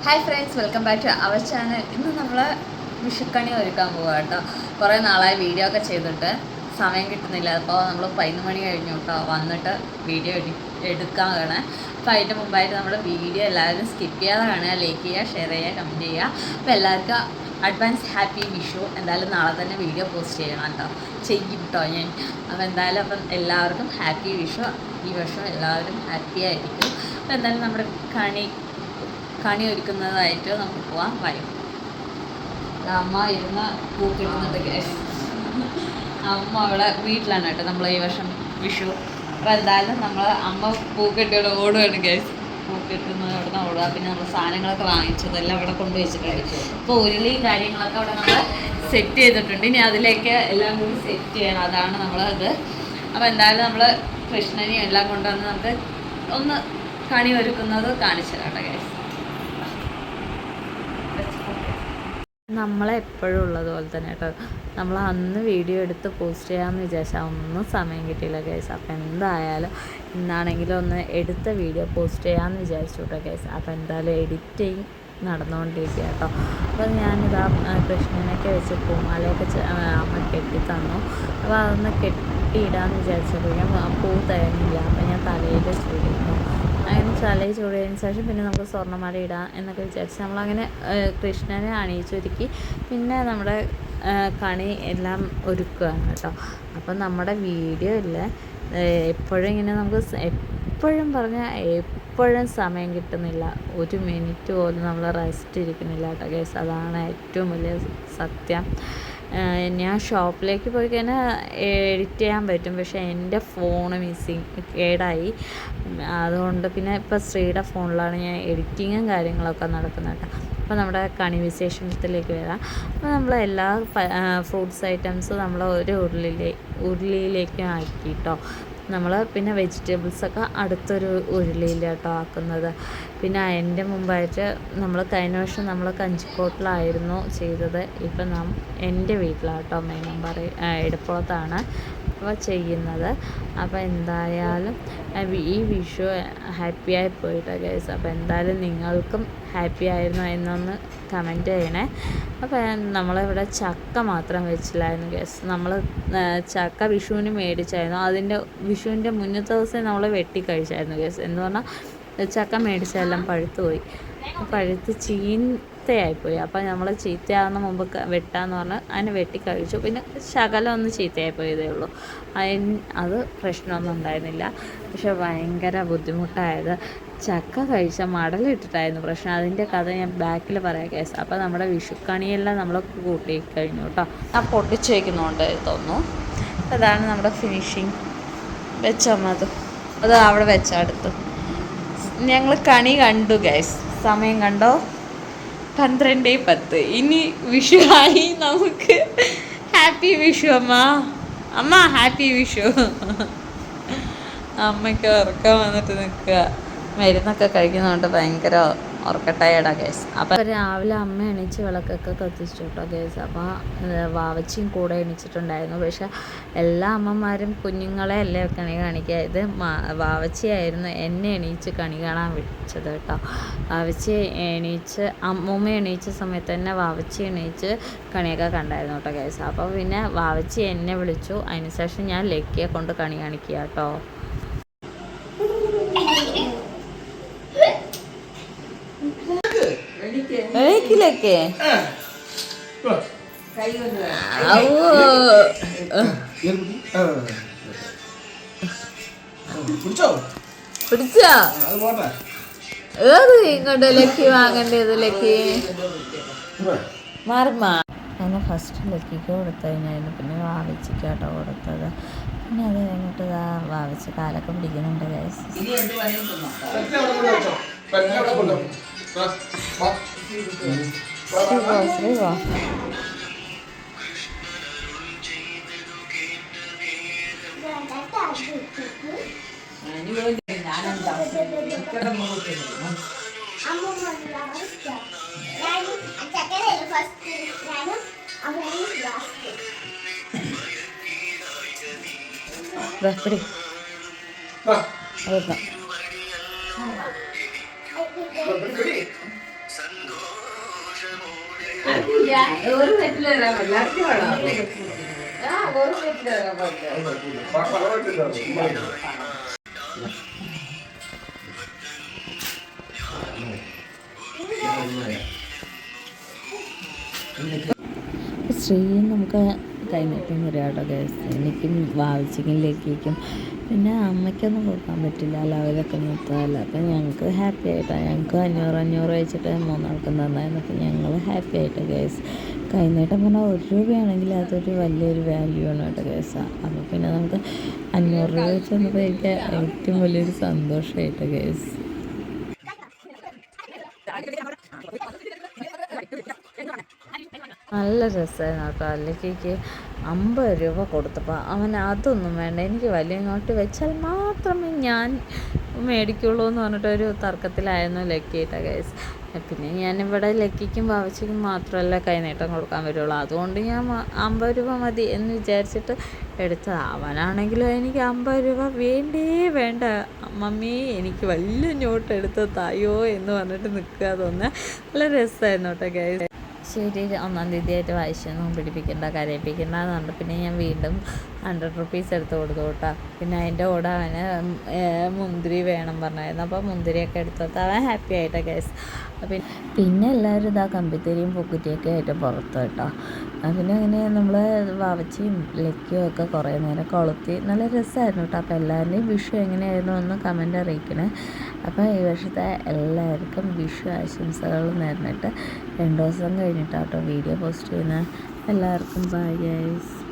Hi friends, welcome back to our channel. ഇന്ന് നമ്മൾ വിഷുക്കണി ഒരുക്കാൻ പോവുക കേട്ടോ. കുറേ നാളായി വീഡിയോ ഒക്കെ ചെയ്തിട്ട് സമയം കിട്ടുന്നില്ല. അപ്പോൾ നമ്മൾ 11 മണി കഴിഞ്ഞു കേട്ടോ വന്നിട്ട് വീഡിയോ എടുക്കാൻ വേണേ. അപ്പോൾ അതിൻ്റെ മുമ്പായിട്ട് നമ്മുടെ വീഡിയോ എല്ലാവരും സ്കിപ്പ് ചെയ്യാതെ കാണുക, ലൈക്ക് ചെയ്യുക, ഷെയർ ചെയ്യുക, കമൻറ്റ് ചെയ്യുക. അപ്പോൾ എല്ലാവർക്കും അഡ്വാൻസ് ഹാപ്പി വിഷു. എന്തായാലും നാളെ തന്നെ വീഡിയോ പോസ്റ്റ് ചെയ്യണം കേട്ടോ, ചെയ്യും കേട്ടോ ഞാൻ. അപ്പോൾ എന്തായാലും എല്ലാവർക്കും ഹാപ്പി വിഷു. ഈ വർഷം എല്ലാവരും ഹാപ്പി ആയിരിക്കും. അപ്പോൾ എന്തായാലും നമ്മുടെ കണി ഒരുക്കുന്നതായിട്ട് നമുക്ക് പോവാം. വരും അമ്മ ഇരുന്ന് പൂക്കിട്ടുന്നുണ്ട് ഗ്യാസ്. അമ്മ അവിടെ വീട്ടിലാണ് കേട്ടോ നമ്മൾ ഈ വർഷം വിഷു. അപ്പോൾ എന്തായാലും അമ്മ പൂക്കെട്ടിയോടെ ഓടുകയാണ് ഗ്യാസ്. പൂക്കെട്ടുന്നത് അവിടെ നിന്ന് ഓടുക. പിന്നെ നമ്മൾ സാധനങ്ങളൊക്കെ വാങ്ങിച്ചതെല്ലാം അവിടെ കൊണ്ടുവച്ചിട്ടുണ്ട്. ഇപ്പോൾ ഉരുളിയും കാര്യങ്ങളൊക്കെ അവിടെ നമ്മൾ സെറ്റ് ചെയ്തിട്ടുണ്ട്. ഇനി അതിലേക്ക് എല്ലാം കൂടി സെറ്റ് ചെയ്യണം. അതാണ് നമ്മളത്. അപ്പോൾ എന്തായാലും നമ്മൾ കൃഷ്ണനെയും എല്ലാം കൊണ്ടുവന്ന് നമുക്ക് ഒന്ന് കണി ഒരുക്കുന്നത് കാണിച്ചു തരാം കേട്ടോ ഗ്യാസ്. നമ്മളെപ്പോഴും ഉള്ളതുപോലെ തന്നെ കേട്ടോ, നമ്മൾ അന്ന് വീഡിയോ എടുത്ത് പോസ്റ്റ് ചെയ്യാമെന്ന് വിചാരിച്ചാൽ ഒന്നും സമയം കിട്ടിയില്ല കേസ്. അപ്പോൾ എന്തായാലും ഇന്നാണെങ്കിലും ഒന്ന് എടുത്ത വീഡിയോ പോസ്റ്റ് ചെയ്യാമെന്ന് വിചാരിച്ചു കേട്ടോ കേസ്. അപ്പോൾ എന്തായാലും എഡിറ്റിങ് നടന്നുകൊണ്ടിരിക്കുക കേട്ടോ. അപ്പോൾ ഞാനിതാ കൃഷ്ണനൊക്കെ വെച്ച് പൂമാലയൊക്കെ അമ്മ കെട്ടി തന്നു. അപ്പോൾ അതൊന്ന് കെട്ടിയിടാമെന്ന് വിചാരിച്ചപ്പോഴേക്കും പൂ തയ്യാറില്ല. അപ്പോൾ ഞാൻ തലയിൽ ചൂടിയിരുന്നു. അങ്ങനെ തലയിൽ ചൂടിയതിന് ശേഷം പിന്നെ നമുക്ക് സ്വർണ്ണമാല ഇടാം എന്നൊക്കെ വിചാരിച്ച് നമ്മളങ്ങനെ കൃഷ്ണനെ അണിയിച്ചൊരുക്കി. പിന്നെ നമ്മുടെ കണി എല്ലാം ഒരുക്കുകയാണ് കേട്ടോ. അപ്പം നമ്മുടെ വീഡിയോ ഇല്ല എപ്പോഴും ഇങ്ങനെ നമുക്ക് എപ്പോഴും പറഞ്ഞാൽ എപ്പോഴും സമയം കിട്ടുന്നില്ല. ഒരു മിനിറ്റ് പോലും നമ്മൾ റെസ്റ്റ് ഇരിക്കുന്നില്ല കേട്ടോ കേസ്. അതാണ് ഏറ്റവും വലിയ സത്യം. ഞാൻ ഷോപ്പിലേക്ക് പോയി കഴിഞ്ഞാൽ എഡിറ്റ് ചെയ്യാൻ പറ്റും, പക്ഷേ എൻ്റെ ഫോണ് കേടായി. അതുകൊണ്ട് പിന്നെ ഇപ്പോൾ ശ്രീയുടെ ഫോണിലാണ് ഞാൻ എഡിറ്റിങ്ങും കാര്യങ്ങളൊക്കെ നടക്കുന്നത് കേട്ടോ. അപ്പോൾ നമ്മുടെ കണി വിശേഷത്തിലേക്ക് വരാം. അപ്പോൾ നമ്മൾ എല്ലാ ഫ്രൂട്ട്സ് ഐറ്റംസും നമ്മൾ ഒരു ഉരുളിയിലേക്കും ആക്കി കേട്ടോ. നമ്മൾ പിന്നെ വെജിറ്റബിൾസൊക്കെ അടുത്തൊരു ഉരുളിയിൽ കേട്ടോ ആക്കുന്നത്. പിന്നെ അതിൻ്റെ മുമ്പായിട്ട് നമ്മൾ കഴിഞ്ഞ വർഷം നമ്മൾ കഞ്ചിക്കോട്ടിലായിരുന്നു ചെയ്തത്. ഇപ്പം എൻ്റെ വീട്ടിലാട്ടോ മെയിൻ ഇടപ്പുറത്താണ് അപ്പോൾ ചെയ്യുന്നത്. അപ്പോൾ എന്തായാലും ഈ വിഷു ഹാപ്പിയായി പോയിട്ടോ ഗൈസ്. അപ്പോൾ എന്തായാലും നിങ്ങൾക്കും ഹാപ്പി ആയിരുന്നു എന്നൊന്ന് കമൻറ്റ് ചെയ്യണേ. അപ്പോൾ നമ്മളിവിടെ ചക്ക മാത്രം വെച്ചില്ലായിരുന്നു ഗൈസ്. നമ്മൾ ചക്ക വിഷുവിന് മേടിച്ചായിരുന്നു. അതിൻ്റെ വിഷുവിൻ്റെ മുന്നത്തെ ദിവസം നമ്മൾ വെട്ടി കഴിച്ചായിരുന്നു ഗൈസ്. എന്ന് പറഞ്ഞാൽ ചക്ക മേടിച്ചെല്ലാം പഴുത്തുപോയി, പഴുത്ത് ചീത്തയായിപ്പോയി. അപ്പോൾ നമ്മൾ ചീത്തയാകുന്ന മുമ്പ് വെട്ടാന്ന് പറഞ്ഞാൽ അതിന് വെട്ടി കഴിച്ചു. പിന്നെ ശകലം ഒന്ന് ചീത്തയായിപ്പോയതേ ഉള്ളൂ. അത് പ്രശ്നമൊന്നും ഉണ്ടായിരുന്നില്ല. പക്ഷെ ഭയങ്കര ബുദ്ധിമുട്ടായത് ചക്ക കഴിച്ച മടലിട്ടിട്ടായിരുന്നു പ്രശ്നം. അതിൻ്റെ കഥ ഞാൻ ബാക്കിൽ പറയാം കേസ്. അപ്പോൾ നമ്മുടെ വിഷുക്കണിയെല്ലാം നമ്മൾ കൂട്ടി കഴിഞ്ഞു കേട്ടോ. ഞാൻ പൊട്ടിച്ച് വയ്ക്കുന്നുണ്ട് തോന്നുന്നു. അതാണ് നമ്മുടെ ഫിനിഷിങ്. വെച്ചത് അത് അവിടെ വെച്ച അടുത്ത് ഞങ്ങൾ കണി കണ്ടു ഗൈസ്. സമയം കണ്ടോ? 12:10. ഇനി വിഷു ആയി. നമുക്ക് ഹാപ്പി വിഷു അമ്മ ഹാപ്പി വിഷു. അമ്മയ്ക്ക് ഉറക്കം വന്നിട്ട് നിൽക്കുക. മരുന്നൊക്കെ കഴിക്കുന്നതുകൊണ്ട് ഭയങ്കര ഉറക്കട്ടയടാ കേസ്. അപ്പോൾ രാവിലെ അമ്മ എണീച്ച് വിളക്കൊക്കെ കത്തിച്ചു കേട്ടോ കേസ്. അപ്പോൾ വാവച്ചിയും കൂടെ എണീച്ചിട്ടുണ്ടായിരുന്നു. പക്ഷെ എല്ലാ അമ്മമാരും കുഞ്ഞുങ്ങളെ അല്ലേ കണി കാണിക്കുക. ഇത് വാവച്ചിയായിരുന്നു എന്നെ എണീച്ച് കണി കാണാൻ വിളിച്ചത് കേട്ടോ. വാവച്ചി എണീച്ച് അമ്മൂമ്മ എണീച്ച സമയത്ത് തന്നെ വാവച്ചി എണീച്ച് കണിയൊക്കെ കണ്ടായിരുന്നു കേട്ടോ കേസ്. അപ്പോൾ പിന്നെ വാവച്ചി എന്നെ വിളിച്ചു. അതിനുശേഷം ഞാൻ ലക്കിയെ കൊണ്ട് കണി കാണിക്കുക കേട്ടോ. എണീക്കില്ലൊക്കെ പിടിച്ചോ? ഏത് ഇങ്ങോട്ട് ലക്കി വാങ്ങണ്ടത്? ലക്കി മാറുമാ. അങ്ങനെ ഫസ്റ്റ് ലക്കിക്ക് കൊടുത്തതിനായിരുന്നു. പിന്നെ വാവിച്ചിക്കാട്ടോ കൊടുത്തത്. പിന്നെ അത് കഴിഞ്ഞിട്ട് വാവിച്ച് കാലൊക്കെ പിടിക്കുന്നുണ്ട് ഗൈസ്. ശ്രീവാ പിടി ഒരു സെറ്റിൽ തരാൻ എല്ലാവർക്കും വേണം. ഒരു സെറ്റിൽ തരാൻ പറ്റില്ല. ശ്രീ നമുക്ക് കൈനീട്ടം വരാട്ടോ ഗൈസ്. എനിക്കും വാവിച്ചിക്കും ലക്കിക്കും പിന്നെ അമ്മയ്ക്കൊന്നും കൊടുക്കാൻ പറ്റില്ല, ലെവലൊക്കെ നിർത്താമല്ല. അപ്പം ഞങ്ങൾക്ക് ഹാപ്പി ആയിട്ടാണ്. ഞങ്ങൾക്ക് 500 വെച്ചിട്ട് 3 ആൾക്കും തന്നായിരുന്നു. അപ്പം ഞങ്ങൾ ഹാപ്പി ആയിട്ട് ഗൈസ്. കൈനീട്ടം പറഞ്ഞാൽ 1 രൂപയാണെങ്കിൽ അതൊരു വലിയൊരു വാല്യൂ ആണ് കേട്ടോ ഗൈസ്. അപ്പോൾ പിന്നെ നമുക്ക് 500 രൂപ വെച്ച് വന്നപ്പോൾ എനിക്ക് ഏറ്റവും വലിയൊരു സന്തോഷമായിട്ട് ഗൈസ്. നല്ല രസമായിരുന്നു കേട്ടോ. അല്ലെങ്കിൽ 50 രൂപ കൊടുത്തപ്പോൾ അവൻ അതൊന്നും വേണ്ട, എനിക്ക് വലിയ നോട്ട് വെച്ചാൽ മാത്രമേ ഞാൻ മേടിക്കുള്ളൂ എന്ന് പറഞ്ഞിട്ടൊരു തർക്കത്തിലായിരുന്നു ലക്കിയിട്ട ഗൈസ്. പിന്നെ ഞാനിവിടെ ലക്കിക്കും ഭാവിച്ചിക്കും മാത്രമല്ല കൈനീട്ടം കൊടുക്കാൻ വരുള്ളൂ. അതുകൊണ്ട് ഞാൻ 50 രൂപ മതി എന്ന് വിചാരിച്ചിട്ട് എടുത്തത്. അവനാണെങ്കിലും എനിക്ക് 50 രൂപ വേണ്ടേ വേണ്ട മമ്മി, എനിക്ക് വലിയ നോട്ട് എടുത്ത് തായോ എന്ന് പറഞ്ഞിട്ട് നിൽക്കുക. തോന്നുക നല്ല രസമായിരുന്നു കേട്ടോ ഗൈസ്. ശരി, 1-ാം തീയതിയായിട്ട് വായിച്ചൊന്നും പിടിപ്പിക്കേണ്ട, കരയിപ്പിക്കേണ്ട എന്ന് പറഞ്ഞിട്ട് പിന്നെ ഞാൻ വീണ്ടും 100 റുപ്പീസ് എടുത്ത് കൊടുത്തു കേട്ടോ. പിന്നെ അതിൻ്റെ കൂടെ അവന് മുന്തിരി വേണം പറഞ്ഞായിരുന്നു. അപ്പോൾ മുന്തിരിയൊക്കെ എടുത്തിട്ട് അവൻ ഹാപ്പി ആയിട്ടാണ് ഗൈസ്. പിന്നെ എല്ലാവരും ഇതാ കമ്പിത്തിരിയും പൊക്കുറ്റിയൊക്കെ ആയിട്ട് പുറത്ത് കേട്ടോ. പിന്നെ അങ്ങനെ നമ്മൾ വാവച്ചിയും ലക്കിയും ഒക്കെ കുറേ നേരം കൊളുത്തി നല്ല രസമായിരുന്നു കേട്ടോ. അപ്പോൾ എല്ലാവരുടെയും വിഷു എങ്ങനെയായിരുന്നു എന്ന് കമൻ്റ് അറിയിക്കണേ. അപ്പോൾ ഈ വർഷത്തെ എല്ലാവർക്കും വിഷു ആശംസകൾ നേർന്നിട്ട് 2 ദിവസം കഴിഞ്ഞിട്ടാട്ടോ വീഡിയോ പോസ്റ്റ് ചെയ്യുന്നത്. എല്ലാവർക്കും ബൈ ഗൈസ്.